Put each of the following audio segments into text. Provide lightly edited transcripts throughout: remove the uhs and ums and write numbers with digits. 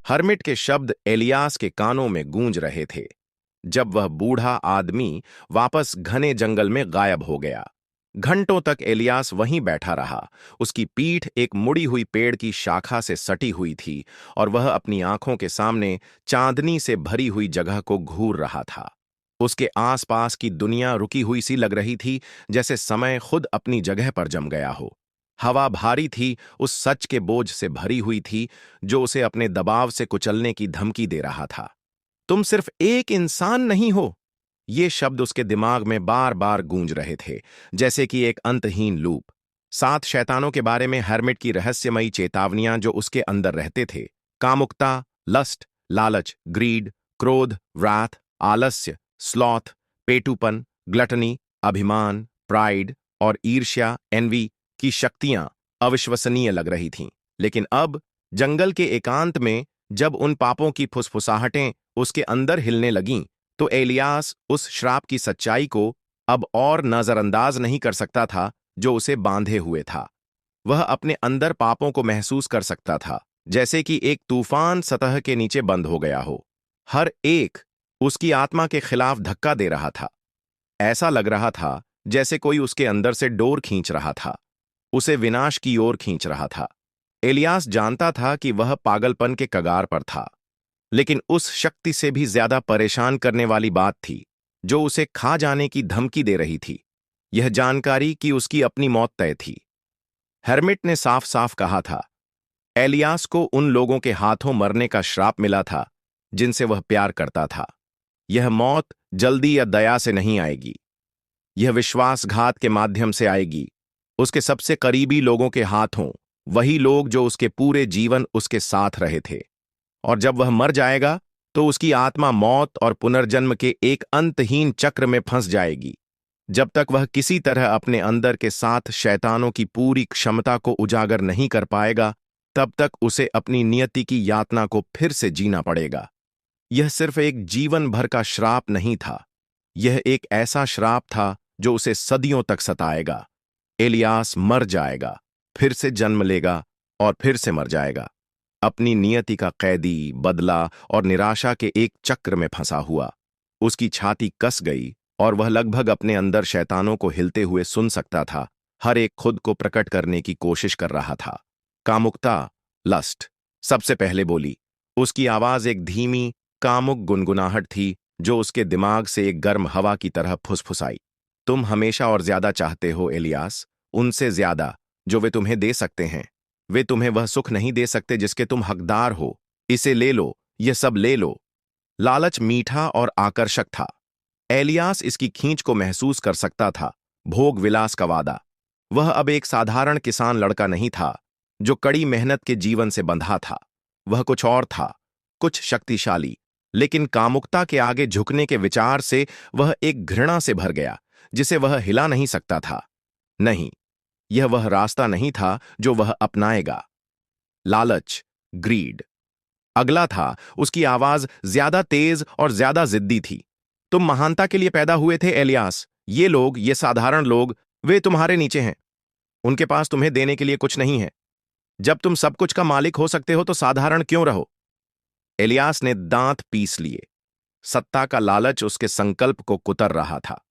Hermit के शब्द alias के कानों में गूंज रहे थे जब वह बूढ़ा आदमी वापस घने जंगल में गायब हो गया। घंटों तक एलियास वहीं बैठा रहा। उसकी पीठ एक मुड़ी हुई पेड़ की शाखा से सटी हुई थी और वह अपनी आंखों के सामने चांदनी से भरी हुई जगह को घूर रहा था। उसके आसपास की दुनिया रुकी हुई सी लग रही थी, जैसे समय खुद अपनी जगह पर जम गया हो। हवा भारी थी, उस सच के बोझ से भरी हुई थी जो उसे अपने दबाव से कुचलने की धमकी दे रहा था। तुम सिर्फ एक इंसान नहीं हो। ये शब्द उसके दिमाग में बार बार गूंज रहे थे, जैसे कि एक अंतहीन लूप। 7 शैतानों के बारे में हर्मिट की रहस्यमयी चेतावनियां जो उसके अंदर रहते थे: कामुकता, लस्ट, लालच, ग्रीड, क्रोध, व्राथ, आलस्य, स्लॉथ, पेटूपन, ग्लटनी, अभिमान, प्राइड और ईर्ष्या, एनवी की शक्तियां अविश्वसनीय लग रही थीं। लेकिन अब जंगल के एकांत में जब उन पापों की फुसफुसाहटें उसके अंदर हिलने लगीं, तो एलियास उस श्राप की सच्चाई को अब और नजरअंदाज नहीं कर सकता था जो उसे बांधे हुए था। वह अपने अंदर पापों को महसूस कर सकता था, जैसे कि एक तूफान सतह के नीचे बंद हो गया हो। हर एक उसकी आत्मा के खिलाफ धक्का दे रहा था। ऐसा लग रहा था जैसे कोई उसके अंदर से डोर खींच रहा था, उसे विनाश की ओर खींच रहा था। एलियास जानता था कि वह पागलपन के कगार पर था, लेकिन उस शक्ति से भी ज्यादा परेशान करने वाली बात थी जो उसे खा जाने की धमकी दे रही थी। यह जानकारी कि उसकी अपनी मौत तय थी। हेर्मिट ने साफ साफ कहा था, एलियास को उन लोगों के हाथों मरने का श्राप मिला था जिनसे वह प्यार करता था। यह मौत जल्दी या दया से नहीं आएगी, यह विश्वासघात के माध्यम से आएगी, उसके सबसे करीबी लोगों के हाथों, वही लोग जो उसके पूरे जीवन उसके साथ रहे थे। और जब वह मर जाएगा तो उसकी आत्मा मौत और पुनर्जन्म के एक अंतहीन चक्र में फंस जाएगी। जब तक वह किसी तरह अपने अंदर के 7 शैतानों की पूरी क्षमता को उजागर नहीं कर पाएगा, तब तक उसे अपनी नियति की यातना को फिर से जीना पड़ेगा। यह सिर्फ एक जीवन भर का श्राप नहीं था, यह एक ऐसा श्राप था जो उसे सदियों तक सताएगा। एलियास मर जाएगा, फिर से जन्म लेगा और फिर से मर जाएगा, अपनी नियति का कैदी, बदला और निराशा के एक चक्र में फंसा हुआ। उसकी छाती कस गई और वह लगभग अपने अंदर शैतानों को हिलते हुए सुन सकता था। हर एक खुद को प्रकट करने की कोशिश कर रहा था। कामुकता, लस्ट, सबसे पहले बोली। उसकी आवाज एक धीमी, कामुक गुनगुनाहट थी जो उसके दिमाग से एक गर्म हवा की तरह फुसफुसाई। तुम हमेशा और ज्यादा चाहते हो एलियास, उनसे ज्यादा जो वे तुम्हें दे सकते हैं। वे तुम्हें वह सुख नहीं दे सकते जिसके तुम हकदार हो। इसे ले लो, यह सब ले लो। लालच मीठा और आकर्षक था। एलियास इसकी खींच को महसूस कर सकता था। भोग विलास का वादा। वह अब एक साधारण किसान लड़का नहीं था जो कड़ी मेहनत के जीवन से बंधा था। वह कुछ और था, कुछ शक्तिशाली। लेकिन कामुकता के आगे झुकने के विचार से वह एक घृणा से भर गया जिसे वह हिला नहीं सकता था। नहीं, यह वह रास्ता नहीं था जो वह अपनाएगा। लालच, ग्रीड। अगला था। उसकी आवाज ज्यादा तेज और ज्यादा जिद्दी थी। तुम महानता के लिए पैदा हुए थे एलियास। ये लोग, ये साधारण लोग, वे तुम्हारे नीचे हैं। उनके पास तुम्हें देने के लिए कुछ नहीं है। जब तुम सब कुछ का मालिक हो सकते हो तो साधारण क्यों रहो? एलियास ने दांत पीस लिए। सत्ता का लालच उसके संकल्प को कुतर रहा था।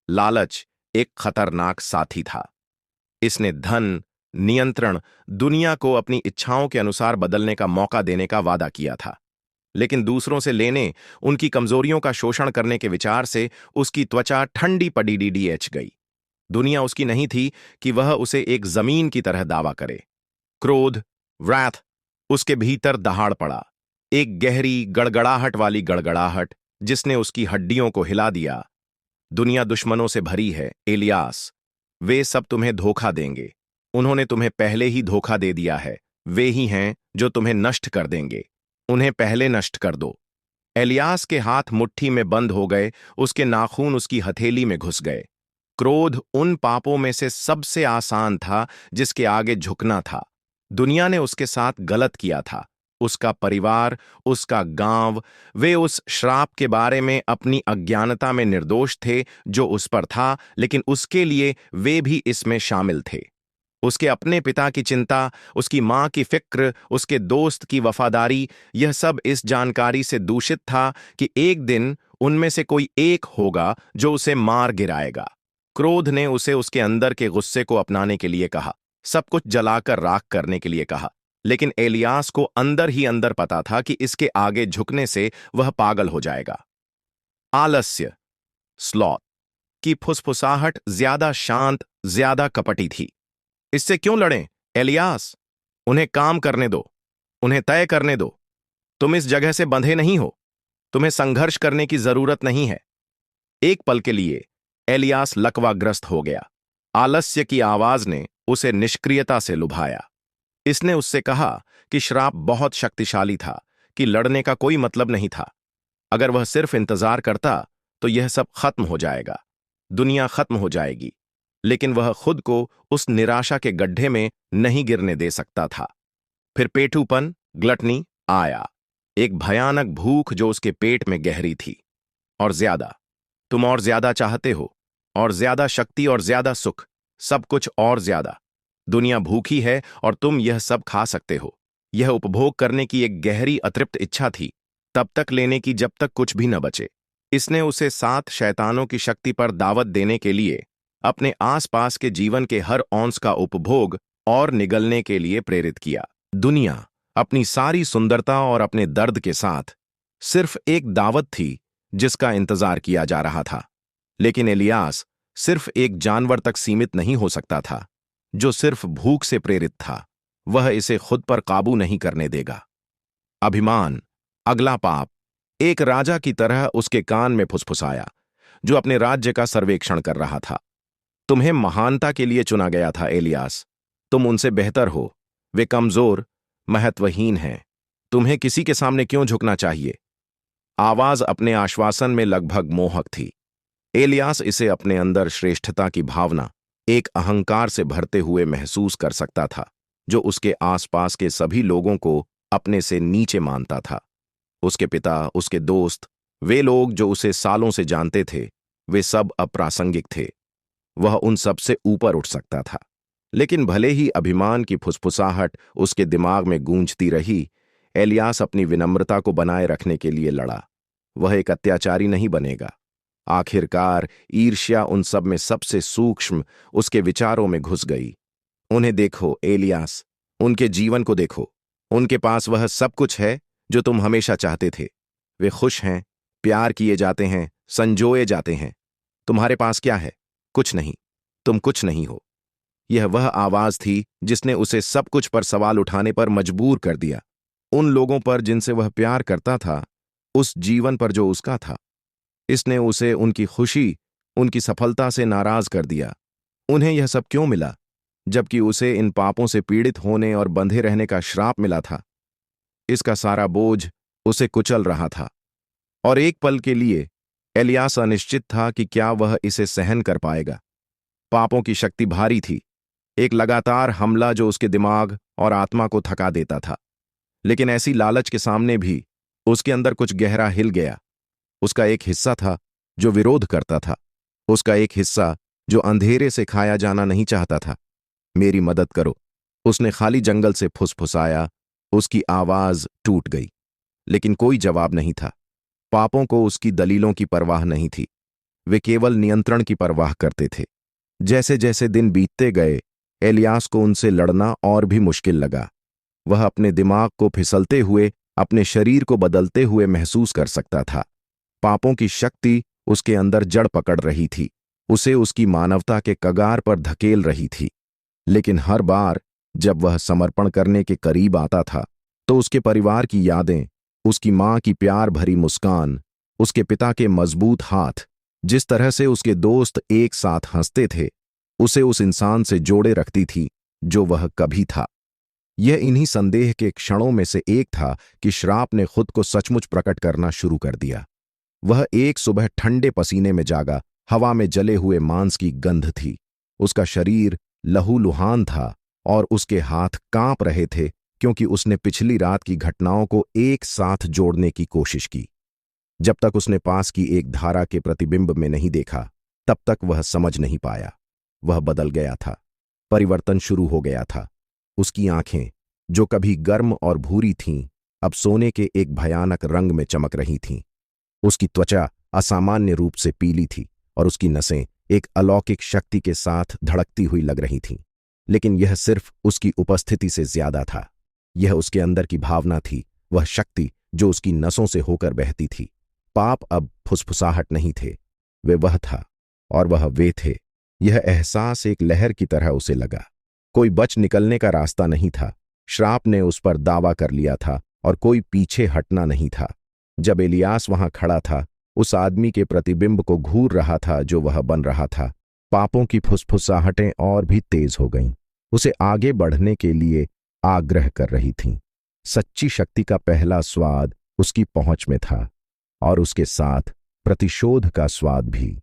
लालच एक खतरनाक साथी था। इसने धन, नियंत्रण, दुनिया को अपनी इच्छाओं के अनुसार बदलने का मौका देने का वादा किया था। लेकिन दूसरों से लेने, उनकी कमजोरियों का शोषण करने के विचार से उसकी त्वचा ठंडी पड़ी डीडीएच गई। दुनिया उसकी नहीं थी कि वह उसे एक जमीन की तरह दावा करे। क्रोध, व्राथ उसके भीतर दहाड़ पड़ा। एक गहरी, गड़गड़ाहट वाली गड़गड़ाहट जिसने उसकी हड्डियों को हिला दिया। दुनिया दुश्मनों से भरी है एलियास। वे सब तुम्हें धोखा देंगे। उन्होंने तुम्हें पहले ही धोखा दे दिया है। वे ही हैं जो तुम्हें नष्ट कर देंगे। उन्हें पहले नष्ट कर दो। एलियास के हाथ मुट्ठी में बंद हो गए, उसके नाखून उसकी हथेली में घुस गए। क्रोध उन पापों में से सबसे आसान था जिसके आगे झुकना था। दुनिया ने उसके साथ गलत किया था। उसका परिवार, उसका गांव, वे उस श्राप के बारे में अपनी अज्ञानता में निर्दोष थे जो उस पर था, लेकिन उसके लिए वे भी इसमें शामिल थे। उसके अपने पिता की चिंता, उसकी मां की फिक्र, उसके दोस्त की वफादारी, यह सब इस जानकारी से दूषित था कि एक दिन उनमें से कोई एक होगा जो उसे मार गिराएगा। क्रोध ने उसे उसके अंदर के गुस्से को अपनाने के लिए कहा, सब कुछ जलाकर राख करने के लिए कहा, लेकिन एलियास को अंदर ही अंदर पता था कि इसके आगे झुकने से वह पागल हो जाएगा। आलस्य, स्लॉथ की फुसफुसाहट ज्यादा शांत, ज्यादा कपटी थी। इससे क्यों लड़ें, एलियास? उन्हें काम करने दो, उन्हें तय करने दो। तुम इस जगह से बंधे नहीं हो, तुम्हें संघर्ष करने की जरूरत नहीं है। एक पल के लिए एलियास लकवाग्रस्त हो गया। आलस्य की आवाज ने उसे निष्क्रियता से लुभाया। इसने उससे कहा कि श्राप बहुत शक्तिशाली था, कि लड़ने का कोई मतलब नहीं था। अगर वह सिर्फ इंतजार करता तो यह सब खत्म हो जाएगा, दुनिया खत्म हो जाएगी। लेकिन वह खुद को उस निराशा के गड्ढे में नहीं गिरने दे सकता था। फिर पेटूपन, ग्लटनी आया, एक भयानक भूख जो उसके पेट में गहरी थी। और ज्यादा, तुम और ज्यादा चाहते हो, और ज्यादा शक्ति और ज्यादा सुख, सब कुछ और ज्यादा। दुनिया भूखी है और तुम यह सब खा सकते हो। यह उपभोग करने की एक गहरी अतृप्त इच्छा थी, तब तक लेने की जब तक कुछ भी न बचे। इसने उसे 7 शैतानों की शक्ति पर दावत देने के लिए, अपने आसपास के जीवन के हर औंस का उपभोग और निगलने के लिए प्रेरित किया। दुनिया अपनी सारी सुंदरता और अपने दर्द के साथ सिर्फ एक दावत थी जिसका इंतजार किया जा रहा था। लेकिन एलियास सिर्फ एक जानवर तक सीमित नहीं हो सकता था जो सिर्फ भूख से प्रेरित था। वह इसे खुद पर काबू नहीं करने देगा। अभिमान, अगला पाप, एक राजा की तरह उसके कान में फुसफुसाया, जो अपने राज्य का सर्वेक्षण कर रहा था। तुम्हें महानता के लिए चुना गया था एलियास। तुम उनसे बेहतर हो। वे कमजोर, महत्वहीन हैं। तुम्हें किसी के सामने क्यों झुकना चाहिए? आवाज अपने आश्वासन में लगभग मोहक थी। एलियास इसे अपने अंदर श्रेष्ठता की भावना, एक अहंकार से भरते हुए महसूस कर सकता था, जो उसके आसपास के सभी लोगों को अपने से नीचे मानता था। उसके पिता, उसके दोस्त, वे लोग जो उसे सालों से जानते थे, वे सब अप्रासंगिक थे। वह उन सब से ऊपर उठ सकता था। लेकिन भले ही अभिमान की फुसफुसाहट उसके दिमाग में गूंजती रही, एलियास अपनी विनम्रता को बनाए रखने के लिए लड़ा। वह एक अत्याचारी नहीं बनेगा। आखिरकार ईर्ष्या उन सब में सबसे सूक्ष्म उसके विचारों में घुस गई। उन्हें देखो एलियास, उनके जीवन को देखो। उनके पास वह सब कुछ है जो तुम हमेशा चाहते थे। वे खुश हैं, प्यार किए जाते हैं, संजोए जाते हैं। तुम्हारे पास क्या है? कुछ नहीं। तुम कुछ नहीं हो। यह वह आवाज थी जिसने उसे सब कुछ पर सवाल उठाने पर मजबूर कर दिया। उन लोगों पर जिनसे वह प्यार करता था, उस जीवन पर जो उसका था। इसने उसे उनकी खुशी, उनकी सफलता से नाराज कर दिया। उन्हें यह सब क्यों मिला, जबकि उसे इन पापों से पीड़ित होने और बंधे रहने का श्राप मिला था? इसका सारा बोझ उसे कुचल रहा था, और एक पल के लिए एलियास अनिश्चित था कि क्या वह इसे सहन कर पाएगा। पापों की शक्ति भारी थी, एक लगातार हमला जो उसके दिमाग और आत्मा को थका देता था। लेकिन ऐसी लालच के सामने भी उसके अंदर कुछ गहरा हिल गया। उसका एक हिस्सा था जो विरोध करता था, उसका एक हिस्सा जो अंधेरे से खाया जाना नहीं चाहता था। मेरी मदद करो, उसने खाली जंगल से फुसफुसाया। उसकी आवाज टूट गई, लेकिन कोई जवाब नहीं था। पापों को उसकी दलीलों की परवाह नहीं थी, वे केवल नियंत्रण की परवाह करते थे। जैसे जैसे दिन बीतते गए, एलियास को उनसे लड़ना और भी मुश्किल लगा। वह अपने दिमाग को फिसलते हुए, अपने शरीर को बदलते हुए महसूस कर सकता था। पापों की शक्ति उसके अंदर जड़ पकड़ रही थी, उसे उसकी मानवता के कगार पर धकेल रही थी। लेकिन हर बार जब वह समर्पण करने के करीब आता था, तो उसके परिवार की यादें, उसकी मां की प्यार भरी मुस्कान, उसके पिता के मजबूत हाथ, जिस तरह से उसके दोस्त एक साथ हंसते थे, उसे उस इंसान से जोड़े रखती थी जो वह कभी था। यह इन्हीं संदेह के क्षणों में से एक था कि श्राप ने खुद को सचमुच प्रकट करना शुरू कर दिया। वह एक सुबह ठंडे पसीने में जागा, हवा में जले हुए मांस की गंध थी। उसका शरीर लहूलुहान था और उसके हाथ कांप रहे थे, क्योंकि उसने पिछली रात की घटनाओं को एक साथ जोड़ने की कोशिश की। जब तक उसने पास की एक धारा के प्रतिबिंब में नहीं देखा, तब तक वह समझ नहीं पाया। वह बदल गया था, परिवर्तन शुरू हो गया था। उसकी आंखें, जो कभी गर्म और भूरी थीं, अब सोने के एक भयानक रंग में चमक रही थीं। उसकी त्वचा असामान्य रूप से पीली थी और उसकी नसें एक अलौकिक शक्ति के साथ धड़कती हुई लग रही थीं। लेकिन यह सिर्फ उसकी उपस्थिति से ज्यादा था। यह उसके अंदर की भावना थी, वह शक्ति जो उसकी नसों से होकर बहती थी। पाप अब फुसफुसाहट नहीं थे, वह था और वह वे थे। यह एहसास एक लहर की तरह उसे लगा। कोई बच निकलने का रास्ता नहीं था। श्राप ने उस पर दावा कर लिया था और कोई पीछे हटना नहीं था। जब एलियास वहां खड़ा था, उस आदमी के प्रतिबिंब को घूर रहा था जो वह बन रहा था, पापों की फुसफुसाहटें और भी तेज हो गईं। उसे आगे बढ़ने के लिए आग्रह कर रही थीं। सच्ची शक्ति का पहला स्वाद उसकी पहुंच में था और उसके साथ प्रतिशोध का स्वाद भी।